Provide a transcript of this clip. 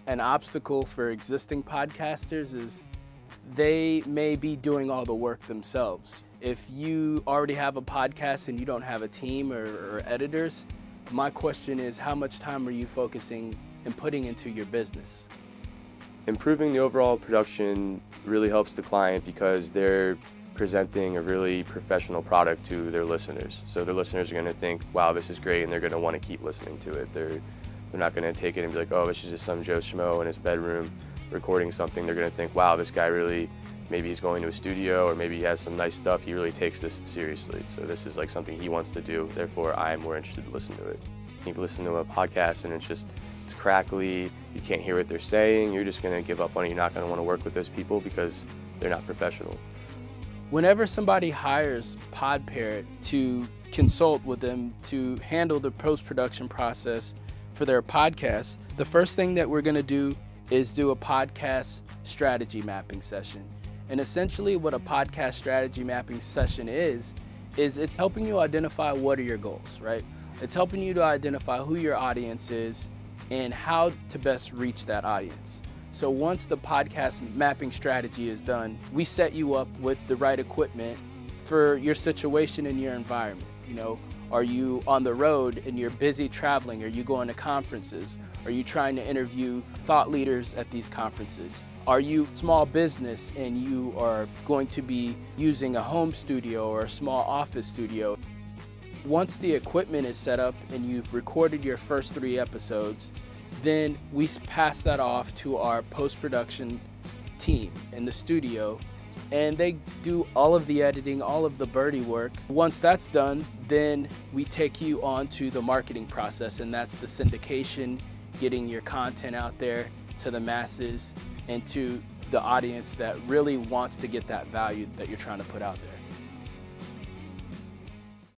an obstacle for existing podcasters is they may be doing all the work themselves. If you already have a podcast and you don't have a team or editors, my question is, how much time are you focusing and putting into your business? Improving the overall production really helps the client because they're presenting a really professional product to their listeners. So their listeners are going to think, wow, this is great, and they're going to want to keep listening to it. They're not going to take it and be like, oh, this is just some Joe Schmo in his bedroom recording something. They're going to think, wow, this guy really, maybe he's going to a studio, or maybe he has some nice stuff. He really takes this seriously. So this is like something he wants to do. Therefore, I'm more interested to listen to it. If you listen to a podcast and it's crackly, you can't hear what they're saying, you're just going to give up on it. You're not going to want to work with those people because they're not professional. Whenever somebody hires Pod Parrot to consult with them to handle the post-production process for their podcast, the first thing that we're going to do is do a podcast strategy mapping session. And essentially what a podcast strategy mapping session is it's helping you identify what are your goals, right? It's helping you to identify who your audience is and how to best reach that audience. So once the podcast mapping strategy is done, we set you up with the right equipment for your situation and your environment. You know, are you on the road and you're busy traveling? Are you going to conferences? Are you trying to interview thought leaders at these conferences? Are you small business and you are going to be using a home studio or a small office studio? Once the equipment is set up and you've recorded your first 3 episodes, then we pass that off to our post-production team in the studio, and they do all of the editing, all of the Birdy work. Once that's done, then we take you on to the marketing process, and that's the syndication, getting your content out there to the masses and to the audience that really wants to get that value that you're trying to put out there.